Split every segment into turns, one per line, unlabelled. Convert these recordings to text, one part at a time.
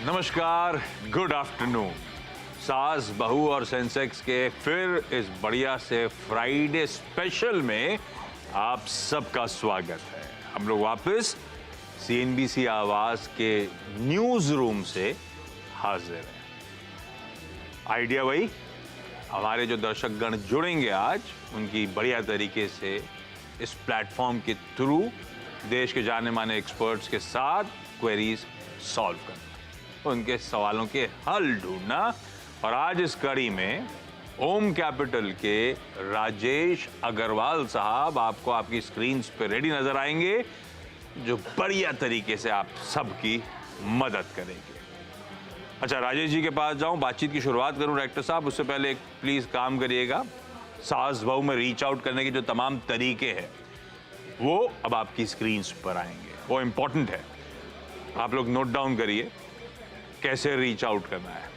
नमस्कार, good afternoon. सास बहू और सेंसेक्स के फिर इस बढ़िया से फ्राइडे स्पेशल में आप सबका स्वागत है। हम लोग वापस सीएनबीसी आवाज के न्यूज रूम से हाजिर हैं। आइडिया वही, हमारे जो दर्शकगण जुड़ेंगे आज, उनकी बढ़िया तरीके से इस प्लेटफॉर्म के थ्रू देश के जाने माने एक्सपर्ट्स के साथ क्वेरीज सॉल्व करना, उनके सवालों के हल ढूंढना। और आज इस कड़ी में ओम कैपिटल के राजेश अग्रवाल साहब आपको आपकी स्क्रीन पे रेडी नजर आएंगे, जो बढ़िया तरीके से आप सबकी मदद करेंगे। अच्छा, राजेश जी के पास जाऊं, बातचीत की शुरुआत करूं डायरेक्टर साहब, उससे पहले एक प्लीज काम करिएगा। सास बहू में रीच आउट करने के जो तमाम तरीके हैं वो अब आपकी स्क्रीन पर आएंगे, वो इंपॉर्टेंट है। आप लोग नोट डाउन करिए कैसे रीच आउट करना है।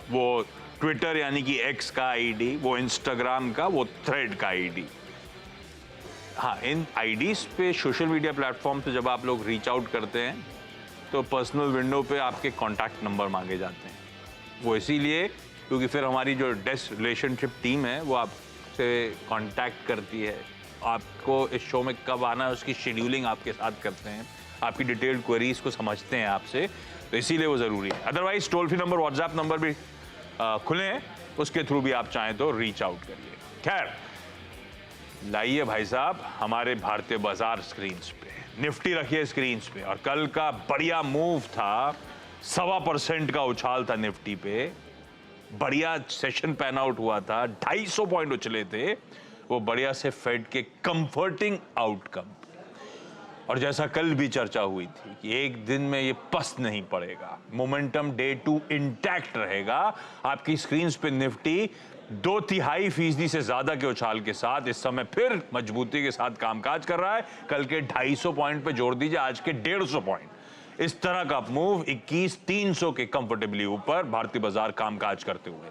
वो ट्विटर यानी कि एक्स का आईडी, वो इंस्टाग्राम का, वो थ्रेड का आईडी। हाँ, इन आईडीज पे, सोशल मीडिया प्लेटफॉर्म पे जब आप लोग रीच आउट करते हैं तो पर्सनल विंडो पे आपके कॉन्टैक्ट नंबर मांगे जाते हैं। वो इसीलिए क्योंकि फिर हमारी जो डेस्क रिलेशनशिप टीम है वो आपसे कांटेक्ट करती है, आपको इस शो में कब आना है उसकी शेड्यूलिंग आपके साथ करते हैं, आपकी डिटेल्ड क्वेरीज को समझते हैं आपसे, तो इसीलिए वो ज़रूरी है। Otherwise toll free number, WhatsApp number भी खुले हैं, उसके थ्रू भी आप चाहें तो रीच आउट करिए। खैर, लाइए भाई साहब हमारे भारतीय बाजार स्क्रीन पे, निफ्टी रखिए स्क्रीन पे। और कल का बढ़िया मूव था, 1.25% का उछाल था निफ्टी पे, बढ़िया सेशन पैन आउट हुआ था, 250 पॉइंट उछले थे, वो बढ़िया से फेड के कंफर्टिंग आउटकम। और जैसा कल भी चर्चा हुई थी कि एक दिन में ये पस्त नहीं पड़ेगा, मोमेंटम डे 2 इंटैक्ट रहेगा। आपकी स्क्रीन पे निफ्टी 2/3% से ज्यादा के उछाल के साथ इस समय फिर मजबूती के साथ कामकाज कर रहा है। कल के 250 पॉइंट पे जोड़ दीजिए आज के 150 पॉइंट, इस तरह का मूव 21,300 के कंफर्टेबली ऊपर भारतीय बाजार कामकाज करते हुए।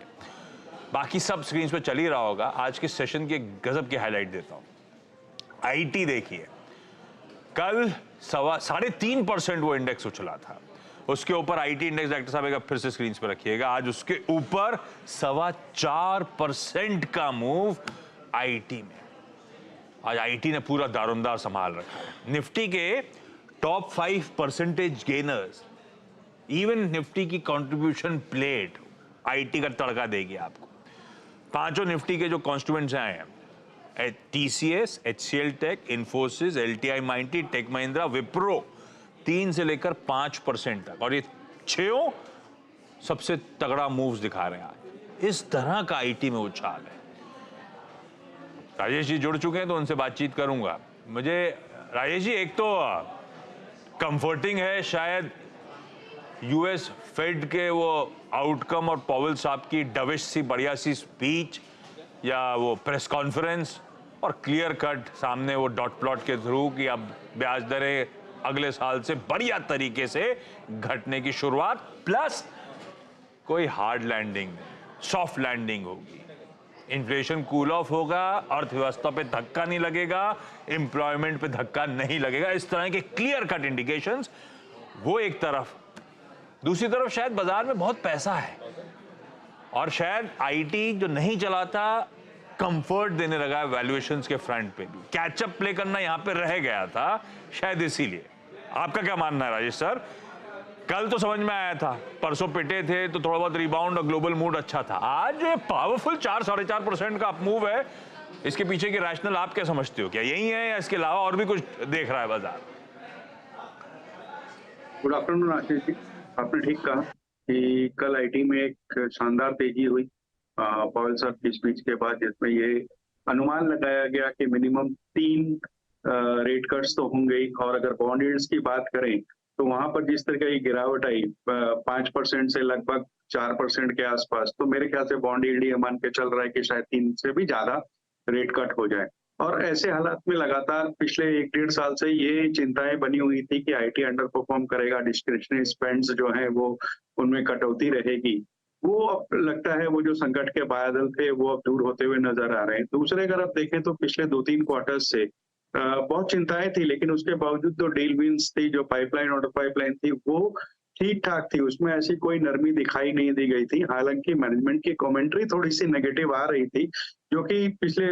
बाकी सब स्क्रीन पे चल ही रहा होगा। आज के सेशन की गजब की हाईलाइट देता हूं। आईटी देखिए, कल 3.5% वो इंडेक्स उछला था, उसके ऊपर आईटी इंडेक्स डायरेक्टर साहब एक फिर से स्क्रीन पे रखिएगा, आज उसके ऊपर 4.25% का मूव आईटी में। आज आईटी ने पूरा दारोमदार संभाल रखा है। निफ्टी के टॉप 5% गेनर्स, इवन निफ्टी की कंट्रीब्यूशन प्लेट आईटी का तड़का देगी आपको। पांचों निफ्टी के जो कॉन्स्टिट्यूएंट्स आए हैं, टीसीएस, एचसीएल टेक, इन्फोसिस, एलटीआई माइंटी, टेक महिंद्रा, विप्रो, 3 से लेकर 5% तक, और ये 6 सबसे तगड़ा मूव्स दिखा रहे हैं आज। इस तरह का आईटी में उछाल है। राजेश जी जुड़ चुके हैं तो उनसे बातचीत करूंगा। मुझे राजेश जी, एक तो कंफर्टिंग है शायद यूएस फेड के वो आउटकम और पॉवेल साहब की डविश सी बढ़िया सी स्पीच या वो प्रेस कॉन्फ्रेंस, और क्लियर कट सामने वो डॉट प्लॉट के थ्रू कि अब ब्याज दरें अगले साल से बढ़िया तरीके से घटने की शुरुआत, प्लस कोई हार्ड लैंडिंग नहीं, सॉफ्ट लैंडिंग होगी, इन्फ्लेशन कूल ऑफ होगा, अर्थव्यवस्था पे धक्का नहीं लगेगा, एम्प्लॉयमेंट पे धक्का नहीं लगेगा। इस तरह के क्लियर कट इंडिकेशंस वो एक तरफ। दूसरी तरफ शायद बाजार में बहुत पैसा है और शायद आईटी जो नहीं चलाता कंफर्ट देने लगा है वैल्यूएशंस के फ्रंट पे भी, कैचअप प्ले करना यहां पे रह गया था शायद इसीलिए। आपका क्या मानना है राजेश सर? कल तो समझ में आया था, परसों पिटे थे तो थोड़ा बहुत रिबाउंड और ग्लोबल मूड अच्छा था। आज पावरफुल 4-4.5% का अपमूव है, इसके पीछे की रैशनल आप क्या समझते हो? क्या यही है या इसके अलावा और भी कुछ देख रहा है बाजार?
गुड आफ्टरनून आशीष जी, आपने ठीक कहा कि कल आईटी में एक शानदार तेजी हुई पॉवेल साहब की स्पीच के बाद, जिसमें ये अनुमान लगाया गया कि मिनिमम 3 रेट कट्स तो होंगे ही। और अगर बॉन्ड यील्ड्स की बात करें तो वहां पर जिस तरह की गिरावट आई 5% से लगभग 4% के आसपास, तो मेरे ख्याल से बॉन्ड यील्ड ये मान के चल रहा है कि शायद 3 से भी ज्यादा रेट कट हो जाए। और ऐसे हालात में लगातार पिछले 1-1.5 साल से ये चिंताएं बनी हुई थी कि आईटी अंडर परफॉर्म करेगा, डिस्क्रिशनरी स्पेंड्स जो है वो उनमें कटौती रहेगी। वो अब लगता है वो जो संकट के बादल थे वो अब दूर होते हुए नजर आ रहे हैं। दूसरे अगर आप देखें तो पिछले 2-3 क्वार्टर्स से बहुत चिंताएं थी, लेकिन उसके बावजूद तो डील विंस थी, जो पाइपलाइन ऑर्डर पाइपलाइन थी वो ठीक ठाक थी, उसमें ऐसी कोई नरमी दिखाई नहीं दी गई थी। हालांकि मैनेजमेंट की कमेंट्री थोड़ी सी नेगेटिव आ रही थी, जो कि पिछले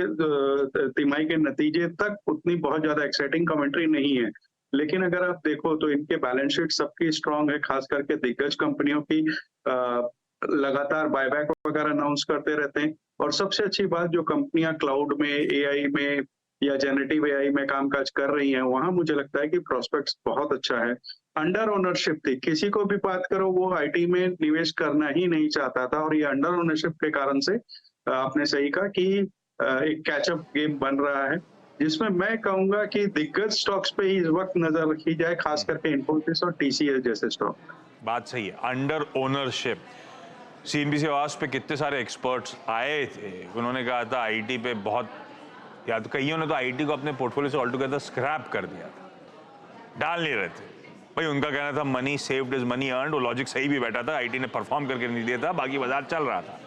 तिमाही के नतीजे तक उतनी बहुत ज्यादा एक्साइटिंग कमेंट्री नहीं है। लेकिन अगर आप देखो तो इनके बैलेंस शीट सबकी स्ट्रांग है, खास करके दिग्गज कंपनियों की लगातार बायबैक वगैरह अनाउंस करते रहते हैं। और सबसे अच्छी बात, जो कंपनियां क्लाउड में, एआई में या जेनेटिव एआई में कामकाज कर रही हैं, वहां मुझे लगता है कि प्रोस्पेक्ट्स बहुत अच्छा है। अंडर ओनरशिप थी, किसी को भी बात करो वो आईटी में निवेश करना ही नहीं चाहता था, और ये अंडर ओनरशिप के कारण से आपने सही कहा कि एक कैचअप गेम बन रहा है, जिसमें मैं कहूंगा कि दिग्गज स्टॉक्स पे ही इस वक्त नजर रखी जाए, खास करके इन्फोसिस और टीसीएस जैसे स्टॉक।
बात सही है, अंडर ओनरशिप। सीएनबीसी आवाज पे कितने सारे एक्सपर्ट्स आए थे, उन्होंने कहा था आईटी पे बहुत, या तो कईयों ने तो आईटी को अपने पोर्टफोलियो से ऑल टुगेदर स्क्रैप कर दिया था, डाल नहीं रहे थे भाई। उनका कहना था money saved is money earned, वो लॉजिक सही भी बैठा था, आईटी ने परफॉर्म करके नहीं दिया था, बाकी बाजार चल रहा था,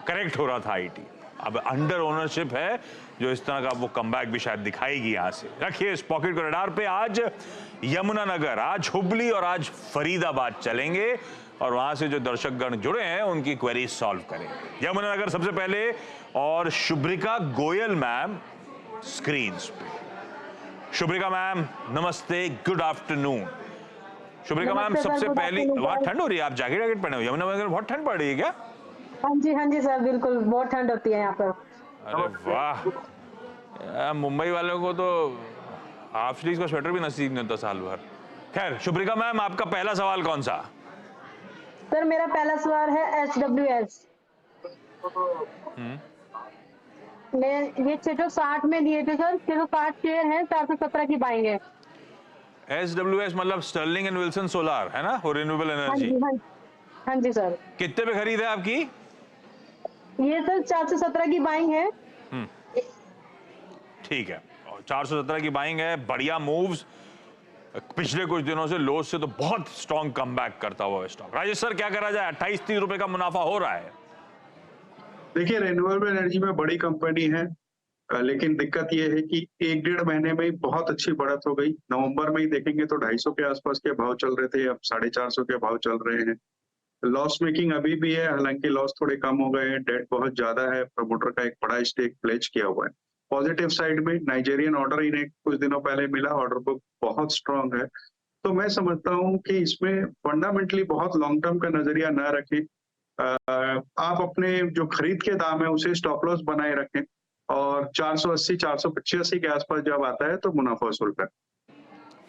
करेक्ट हो रहा था आईटी। अब अंडर ओनरशिप है जो इस तरह का वो कमबैक भी शायद दिखाएगी। यहां से रखिए इस पॉकेट को रडार पे। आज यमुनानगर, आज हुबली और आज फरीदाबाद चलेंगे और वहां से जो दर्शकगण जुड़े हैं उनकी क्वेरीज सॉल्व करेंगे। यमुनानगर सबसे पहले, और शुभ्रिका गोयल मैम स्क्रीन पे। शुभ्रिका मैम नमस्ते, गुड आफ्टरनून। शुभ्रिका मैम सबसे पहली, बहुत ठंड हो रही है, आप जैकेट वैकेट पहने हो, यमुनानगर बहुत ठंड पड़ रही है क्या?
हाँ जी सर, बिल्कुल बहुत ठंड होती है यहाँ पर।
अरे वाह, मुंबई वालों को तो हाफ स्लीव का स्वेटर भी नसीब नहीं होता साल भर। खैर शुभ्रिका मैम, आपका पहला सवाल कौन सा?
सर मेरा पहला सवाल है SWS। ये 660 में दिए थे सर, 660 शेयर है, 417 की बाइंग है।
SWS मतलब स्टर्लिंग एंड विल्सन सोलार है ना, और रिन्यूएबल एनर्जी।
हाँ जी सर।
कितने पे खरीद है आपकी?
ये सर 417 की बाइंग है।
ठीक है, 417 की बाइंग है, बढ़िया मूव्स। पिछले कुछ दिनों से लोज से तो बहुत स्ट्रॉन्ग कमबैक करता हुआ स्टॉक। राजेश सर क्या करा जाए, 28-30 रुपए का मुनाफा हो रहा है।
देखिए, रिन्यूएबल एनर्जी में बड़ी कंपनी है, लेकिन दिक्कत यह है कि 1-1.5 महीने में ही बहुत अच्छी बढ़त हो गई। नवंबर में ही देखेंगे तो 250 के आसपास के भाव चल रहे थे, अब 450 के भाव चल रहे हैं। लॉस मेकिंग अभी भी है, हालांकि लॉस थोड़े कम हो गए हैं, डेट बहुत ज्यादा है, प्रमोटर का एक बड़ा स्टेक प्लेज किया हुआ है। पॉजिटिव साइड में नाइजेरियन ऑर्डर इन्हें कुछ दिनों पहले मिला, ऑर्डर बुक बहुत स्ट्रांग है। तो मैं समझता हूं कि इसमें फंडामेंटली बहुत लॉन्ग टर्म का नजरिया ना रखें। आप अपने जो खरीद के दाम है उसे स्टॉप लॉस बनाए रखें, और 480 485 के आसपास जब आता है तो मुनाफा वसूल करें।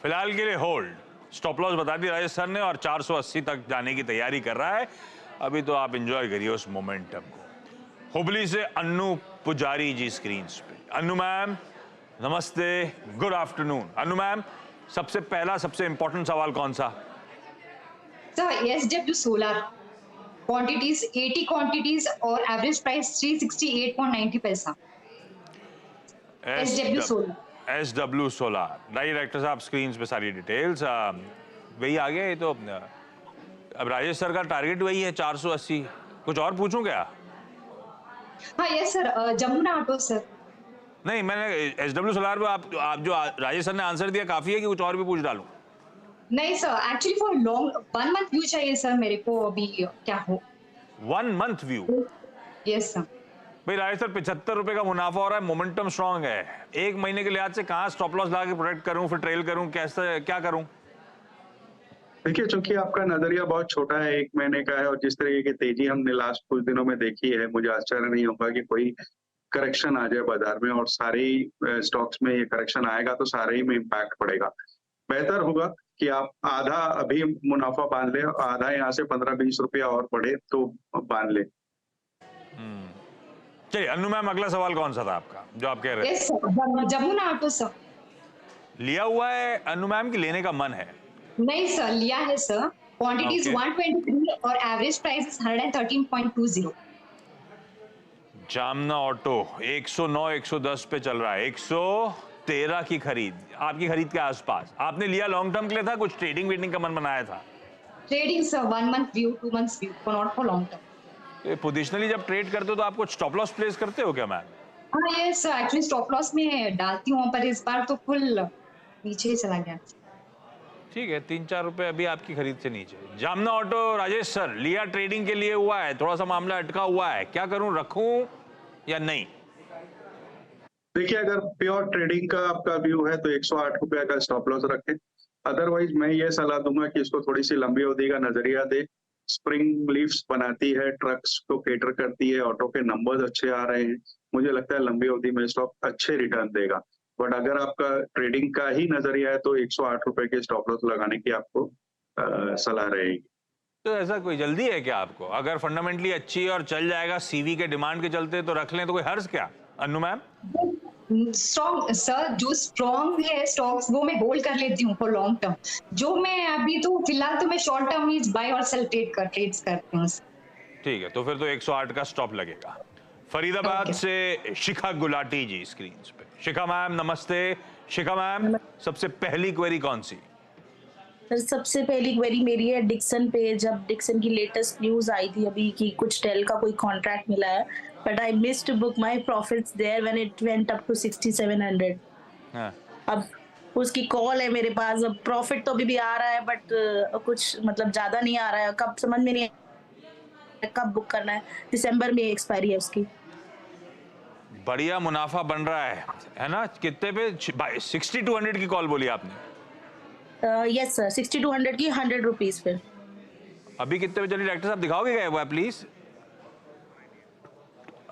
फिलहाल के लिए होल्ड, स्टॉप लॉस बता दी राजेश सर ने, और 480 तक जाने की तैयारी कर रहा है। अभी तो आप एंजॉय करिए उस मोमेंटम को। हुबली से अन्नू पुजारी जी स्क्रीन पे। अन्नू मैम नमस्ते, गुड आफ्टरनून। अन्नू मैम, सबसे पहला सबसे इंपॉर्टेंट सवाल कौन सा?
Sir SW solar quantities 80 quantities और एवरेज प्राइस 368.90 पैसा।
SW सोलर, डायरेक्टर साहब स्क्रीन पे सारी डिटेल्स वही आ गया। ये तो अब राजेश सर का टारगेट वही है 480। कुछ और पूछूं क्या?
हाँ yes sir, Jamuna auto sir.
नहीं, मैंने SW सोलर पे आप जो राजेश सर ने आंसर दिया काफी है कि कुछ और भी पूछ डालूं?
नहीं sir, actually for long 1 month view चाहिए सर मेरे को, अभी क्या हो।
1 मंथ व्यू?
Yes sir.
भाई राजेश सर 75 रुपए का मुनाफा हो रहा है, मोमेंटम स्ट्रांग है। 1 महीने के लिहाज से कहाँ स्टॉप लॉस लगा के प्रोटेक्ट करूं, फिर ट्रेल करूं, कैसे क्या करूं?
देखिए, चूंकि आपका नजरिया बहुत छोटा है, 1 महीने का है, और जिस तरीके की तेजी हमने लास्ट कुछ दिनों में देखी है, मुझे आश्चर्य नहीं होगा कि कोई करेक्शन आ जाए बाजार में, और सारे स्टॉक्स में ये करेक्शन आएगा तो सारे ही में इम्पैक्ट पड़ेगा। बेहतर होगा कि आप आधा अभी मुनाफा बांध ले, आधा यहाँ से 15-20 रुपया और बढ़े तो बांध ले।
चलिए अन्नू मैम, अगला सवाल कौन सा था आपका जो आप कह रहे थे?
Yes sir, Jamuna auto sir.
लिया हुआ है अन्नू मैम की लेने का मन है?
नहीं सर, लिया है सर। क्वांटिटीज 123 और एवरेज प्राइस 113.20।
जामना ऑटो 109-110 पे चल रहा है, 113 की खरीद, आपकी खरीद के आसपास। आपने लिया लॉन्ग टर्म के लिए था, कुछ ट्रेडिंग वेडिंग का मन बनाया था?
Trading sir, 1 month view, 2 months view, not for long term.
Positionally जब ट्रेड करते हो तो आप कुछ स्टॉप लॉस प्लेस करते हो क्या मैम?
हाँ ये सर एक्चुअली स्टॉप लॉस में डालती हूँ, पर इस बार तो फुल नीचे ही चला गया।
ठीक है, 3-4 रुपए अभी आपकी खरीद से नीचे। जामना ऑटो राजेश सर, लिया ट्रेडिंग के लिए हुआ है, थोड़ा सा मामला अटका हुआ है, क्या करूं, रखूं या नहीं?
देखिए, अगर प्योर ट्रेडिंग का आपका व्यू है तो 108 रुपए का स्टॉप लॉस रखें। अदरवाइज मैं ये सलाह दूंगा कि इसको थोड़ी सी लंबी अवधि का नजरिया दे। स्प्रिंग लीव्स बनाती है, ट्रक्स को केटर करती है, ऑटो के नंबर्स अच्छे आ रहे हैं, मुझे लगता है लंबी अवधि में स्टॉक अच्छे रिटर्न देगा। बट अगर आपका ट्रेडिंग का ही नजरिया है तो 108 रुपए के स्टॉप लॉस लगाने की आपको सलाह रहेगी।
तो ऐसा कोई जल्दी है क्या आपको? अगर फंडामेंटली अच्छी है और चल जाएगा सीवी के डिमांड के चलते तो रख लें, तो कोई हर्ज क्या? अन्नू मैम,
स्ट्रॉन्ग सर, जो स्ट्रॉन्ग है स्टॉक्स वो मैं होल्ड कर लेती हूँ फॉर लॉन्ग टर्म। जो मैं अभी तो फिलहाल तो मैं शॉर्ट टर्म ही बाय और सेल ट्रेड्स करती हूँ।
ठीक है, तो फिर तो 108 का स्टॉप लगेगा। फरीदाबाद
Okay.
से शिखा गुलाटी जी स्क्रीन पे। शिखा मैम नमस्ते। शिखा मैम, सबसे पहली क्वेरी कौन सी?
सर सबसे पहली क्वेरी मेरी है डिक्सन पे। जब डिक्सन की लेटेस्ट न्यूज आई थी अभी कि कुछ डेल का कोई कॉन्ट्रैक्ट मिला है, but I missed to book my profits there when it went up to 6700।
हाँ।
अब उसकी कॉल है मेरे पास, अब प्रॉफिट तो अभी भी आ रहा है बट कुछ मतलब ज्यादा नहीं आ रहा है। कब समझ में नहीं कब बुक करना है, दिसंबर में एक्सपायरी है उसकी।
बढ़िया मुनाफा बन रहा है ना? कितने पे? 6200 की कॉल बोली आपने?
यस सर, 6200 की 100 रुपीज पे।
अभी कितने पे चली डॉक्टर साहब, दिखाओगे क्या वो प्लीज?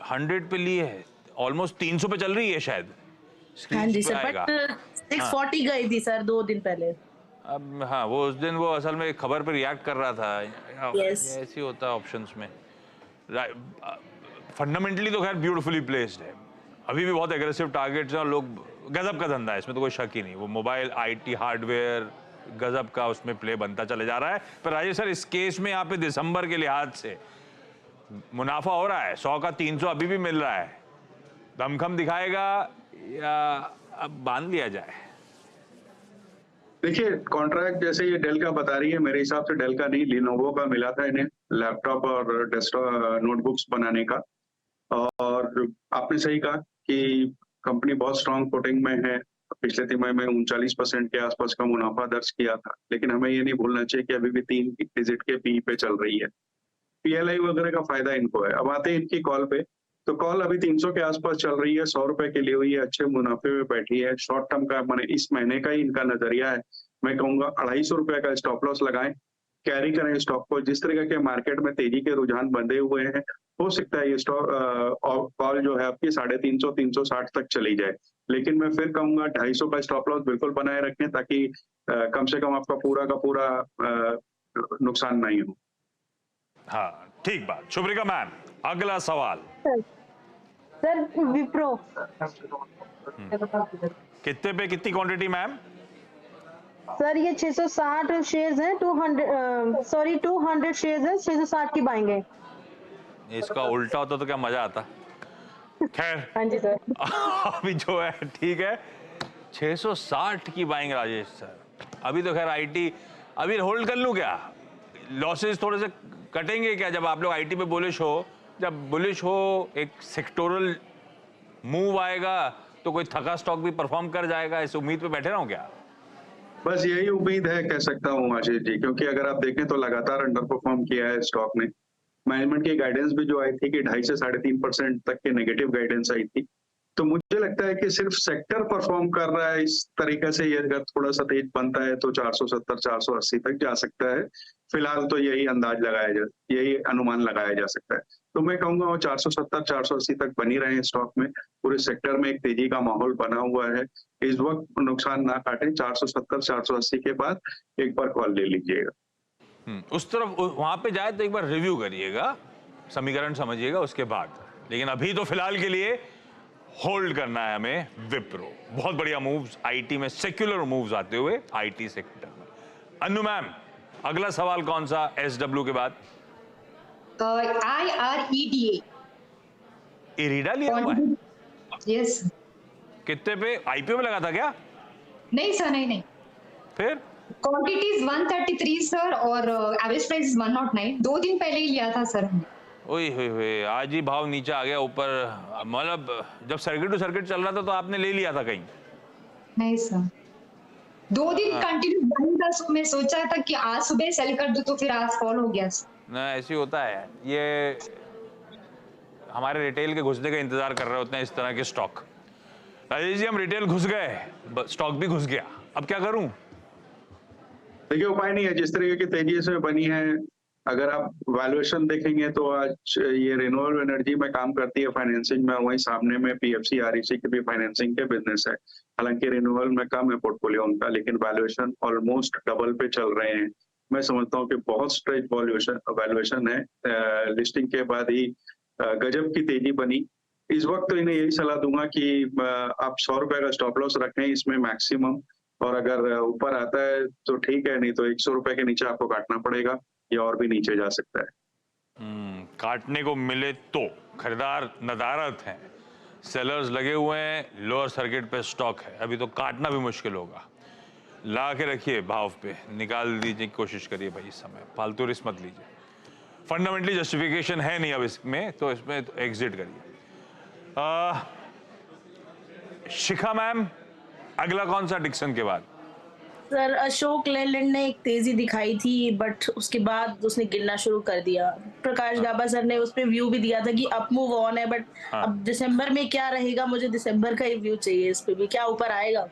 100 पे ली है, ऑलमोस्ट 300 पे चल रही है शायद।
हाँ जी
स्क्रीन पे
सर,
आएगा।
बट 640 गई थी सर 2 दिन पहले।
अब हाँ, वो उस दिन वो असल में एक खबर पे रिएक्ट कर रहा था।
Yes.
ऐसे ही होता है ऑप्शंस में। फंडामेंटली तो खैर ब्यूटीफुली प्लेस्ड है, अभी भी बहुत एग्रेसिव टारगेट्स हैं और लोग, गजब का धंधा है, इसमें तो कोई शक ही नहीं। वो मोबाइल आईटी हार्डवेयर गजब का उसमें प्ले बनता चले जा रहा है। पर राजेश सर, इस केस में यहाँ पे दिसंबर के लिहाज से मुनाफा हो रहा है, 100 का 300 अभी भी मिल रहा है, दमखम दिखाएगा या अब बांध लिया जाए?
देखिए, कॉन्ट्रैक्ट जैसे ये डेल का बता रही है, मेरे हिसाब से डेल का नहीं, लिनोवो का मिला था इन्हें लैपटॉप और डेस्कटॉप नोटबुक्स बनाने का। और आपने सही कहा कि कंपनी बहुत स्ट्रांग फुटिंग में है। पिछले तिमाही में 39% के आसपास का मुनाफा दर्ज किया था, लेकिन हमें ये नहीं भूलना चाहिए कि अभी भी 3 डिजिट के पी पे चल रही है। पीएलआई वगैरह का फायदा इनको है। अब आते हैं इनकी कॉल पे, तो कॉल अभी 300 के आसपास चल रही है, 100 रुपए के लिए हुई है, अच्छे मुनाफे में बैठी है। शॉर्ट टर्म का माने इस महीने का ही इनका नजरिया है। मैं कहूंगा 250 रुपए का स्टॉप लॉस लगाएं, कैरी करें स्टॉक को। जिस तरह के मार्केट में तेजी के रुझान बंधे हुए हैं, हो सकता है ये स्टॉक कॉल जो है आपकी 350 360 तक चली जाए। लेकिन मैं फिर कहूंगा 250 का स्टॉप लॉस बिल्कुल बनाए रखें, ताकि कम से कम आपका पूरा का पूरा नुकसान नहीं हो।
हाँ ठीक बात। शुभ्रिका मैम, अगला सवाल।
सर विप्रो
कितने पे, कितनी क्वांटिटी मैम?
सर ये 660 शेयर्स हैं, 200 शेयर्स हैं, 660 की बाइंग है।
इसका उल्टा होता तो क्या मजा आता। खैर
हाँ जी सर।
अभी जो है ठीक है, 660 की बाइंग राजेश सर। अभी तो खैर आईटी, अभी होल्ड कर लूं क्या? लॉसेस थोड़े से कटेंगे क्या जब आप लोग आईटी पे बुलिश हो? जब बुलिश हो, एक सेक्टोरल मूव आएगा तो कोई थका स्टॉक भी परफॉर्म कर जाएगा, इस उम्मीद पे बैठे रहूं क्या?
बस यही उम्मीद है, कह सकता हूँ आशीष जी, क्योंकि अगर आप देखें तो लगातार अंडर परफॉर्म किया है स्टॉक ने। मैनेजमेंट की गाइडेंस भी जो आई थी कि 2.5 से 3.5% तक की नेगेटिव गाइडेंस आई थी। तो मुझे लगता है कि सिर्फ सेक्टर परफॉर्म कर रहा है इस तरीके से, ये अगर थोड़ा सा तेज बनता है तो 470 480 तक जा सकता है। फिलहाल तो यही अंदाज यही अनुमान लगाया जा सकता है। तो मैं कहूंगा वो 470 480 तक बनी रहे स्टॉक में। पूरे सेक्टर में एक तेजी का माहौल बना हुआ है, इस वक्त नुकसान ना काटें। 470 480 के बाद एक बार कॉल ले लीजिएगा।
उस तरफ वहां पे जाए तो एक बार रिव्यू करिएगा, समीकरण समझिएगा उसके बाद। लेकिन अभी तो फिलहाल के लिए होल्ड करना है हमें विप्रो। बहुत बढ़िया मूव्स, आईटी में सेक्युलर मूव्स आते हुए आईटी सेक्टर में। अन्नू मैम, अगला सवाल कौन सा एसडब्ल्यू के बाद?
IREDA।
इरीडा लिया हुआ है?
यस।
कितने पे? आईपीओ में लगा था क्या?
नहीं सर, नहीं।
फिर
क्वांटिटीज 133 सर, और एवरेज प्राइस 109। 2 दिन पहले ही लिया था सर हमने।
ओए होए होए, आज ही भाव नीचे आ गया ऊपर। मतलब जब सर्किट टू सर्किट चल रहा था तो आपने ले लिया था कहीं?
नहीं सर, 2 दिन कंटिन्यू बंद था, सो मैं सोचा था कि आज सुबह सेल कर दूं, तो फिर आज फॉल हो गया।
ना ऐसे ही होता है, ये हमारे रिटेल के घुसने का इंतजार कर रहे होते हैं इस तरह के स्टॉक। राजेश जी, हम रिटेल घुस गए, स्टॉक भी घुस गया, अब क्या करूं?
देखिए उपाय नहीं है, जिस तरीके की तेजी इसमें बनी है, अगर आप वैल्यूएशन देखेंगे तो आज ये रिन्यूएबल एनर्जी में काम करती है फाइनेंसिंग में, वहीं सामने में पीएफसी आरईसी के भी फाइनेंसिंग के बिजनेस है। हालांकि रिन्यूएबल में कम है पोर्टफोलियो उनका, लेकिन वैल्यूएशन ऑलमोस्ट डबल पे चल रहे हैं। मैं समझता हूँ कि बहुत स्ट्रेच वैल्यूएशन है। लिस्टिंग के बाद ही गजब की तेजी बनी। इस वक्त तो इन्हें यही सलाह दूंगा कि आप 100 रुपए का स्टॉप लॉस रखें इसमें मैक्सिमम, और अगर ऊपर आता है तो ठीक है, नहीं तो 100 रुपए के नीचे आपको काटना पड़ेगा या और भी नीचे जा सकता है।
काटने को मिले तो खरीदार नदारत हैं, सेलर्स लगे हुए हैं, लोअर सर्किट पे स्टॉक है, अभी तो काटना भी मुश्किल होगा। ला के रखिए भाव पे, निकाल दीजिए की कोशिश करिए भाई, इस समय फालतू रिस्क मत लीजिए। फंडामेंटली जस्टिफिकेशन है नहीं अब इसमें, तो इसमें तो एग्जिट करिए। शिखा मैम, अगला कौन सा डिक्सन के बाद?
सर अशोक लेलैंड ने एक तेजी दिखाई थी, बट उसके बाद उसने गिरना शुरू कर दिया। प्रकाश गाबा सर ने उस पे व्यू भी दिया था कि अप मूव ऑन है, बट अब दिसंबर में क्या रहेगा, मुझे दिसंबर का ही व्यू चाहिए इस पे भी, क्या ऊपर आएगा?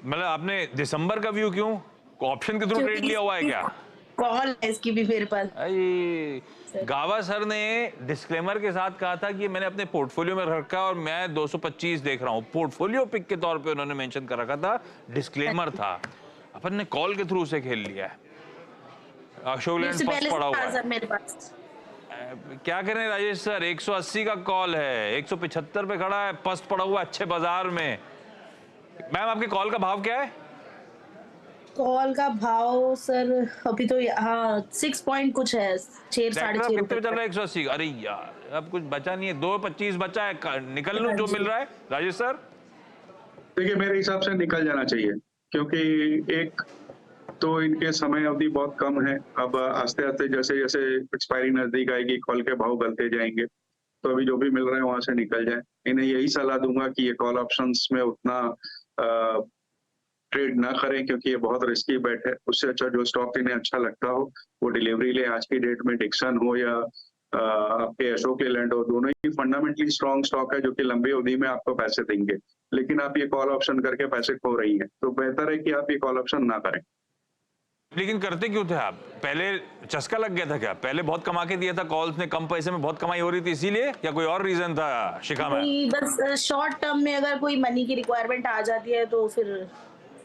मतलब आपने दिसंबर का व्यू क्यों? ऑप्शन के थ्रू ट्रेड लिया हुआ है क्या?
कॉल है इसकी भी मेरे पास।
गावा सर ने डिस्क्लेमर के साथ कहा था कि मैंने अपने पोर्टफोलियो में रखा और मैं 225 देख रहा हूं। पोर्टफोलियो पिक के तौर पे उन्होंने मेंशन कर रखा था, डिस्क्लेमर था। अपन ने कॉल के थ्रू उसे खेल लिया है। अशोक लेलैंड फर्स्ट पड़ा हुआ है
मेरे पास।
क्या करें राजेश सर, 180 का कॉल है, 175 पे खड़ा है, फर्स्ट पड़ा हुआ अच्छे बाजार में। मैम आपके कॉल का भाव क्या है?
कॉल का भाव सर अभी तो 6 पॉइंट कुछ है, 6-6.5
कितने चल रहा है? 180। अरे यार अब कुछ बचा नहीं है, 2.25 बचा है, निकल लूं जो मिल रहा है राजेश सर?
देखिए मेरे हिसाब से निकल जाना चाहिए, क्योंकि एक तो इनके समय अवधि बहुत कम है। अब आस्ते आस्ते जैसे जैसे एक्सपायरी नजदीक आएगी, कॉल के भाव गलते जाएंगे, तो अभी जो भी मिल रहा है वहां से निकल जाए। इन्हें यही सलाह दूंगा कि ये कॉल ऑप्शंस में उतना ट्रेड ना करें, क्योंकि ये बहुत रिस्की बेट है। उससे अच्छा जो स्टॉक इन्हें अच्छा लगता हो वो डिलीवरी ले। आज की डेट में डिक्सन हो या आपके अशोक लेलैंड हो, दोनों ही फंडामेंटली स्ट्रॉन्ग स्टॉक है जो कि लंबी अवधि में आपको पैसे देंगे। लेकिन आप ये कॉल ऑप्शन करके पैसे खो रही हैं, तो बेहतर है कि आप ये कॉल ऑप्शन ना करें।
लेकिन करते क्यों थे आप? पहले चस्का लग गया था क्या? पहले बहुत कमा के दिया था कॉल्स ने, कम पैसे में बहुत कमाई हो रही थी इसीलिए, या कोई और रीजन था शिखा में?
बस शॉर्ट टर्म में अगर कोई मनी की रिक्वायरमेंट आ जाती है तो फिर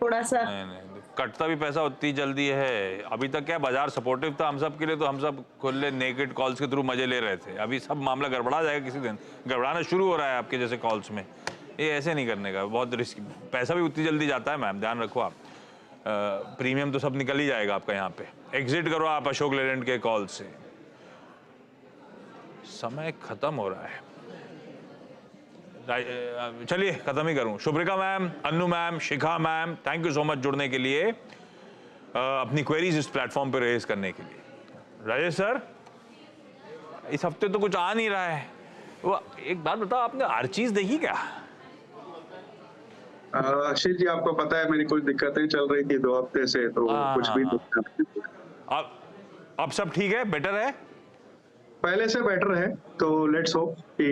थोड़ा सा
नहीं, कटता भी पैसा उतनी जल्दी है। अभी तक क्या बाजार सपोर्टिव था हम सब के लिए, तो हम सब खुले नेकेड कॉल्स के थ्रू मजे ले रहे थे। अभी सब मामला गड़बड़ा जाएगा, किसी दिन गड़बड़ाना शुरू हो रहा है आपके जैसे कॉल्स में। ये ऐसे नहीं करने का, बहुत रिस्क, पैसा भी उतनी जल्दी जाता है मैम, ध्यान रखो आप। प्रीमियम तो सब निकल ही जाएगा आपका। यहाँ पे एग्जिट करो आप अशोक लेलैंड के कॉल से। समय खत्म हो रहा है, चलिए खत्म ही करूं। Shubhrika ma'am, Annu ma'am, Shikha ma'am, thank you so much जुड़ने के लिए, अपनी क्वेरीज इस प्लेटफॉर्म पे रेज करने के लिए। राजेश सर, इस हफ्ते तो कुछ आ नहीं रहा है। वो एक बात बताओ, आपने आर्चीज देखी क्या?
आशीष जी, आपको पता है मेरी कुछ दिक्कतें चल रही थी 2 हफ्ते से, तो कुछ भी
अब सब ठीक है, बेटर है,
पहले से बेटर है। तो लेट्स होप कि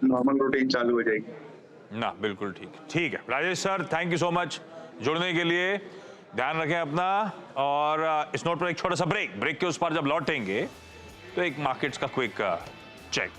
नॉर्मल रूटीन चालू हो जाएगी
ना। बिल्कुल ठीक है Rajesh sir, thank you so much जुड़ने के लिए। ध्यान रखें अपना, और इस नोट पर एक छोटा सा ब्रेक के उस पर जब लौटेंगे तो एक मार्केट्स का क्विक चेक।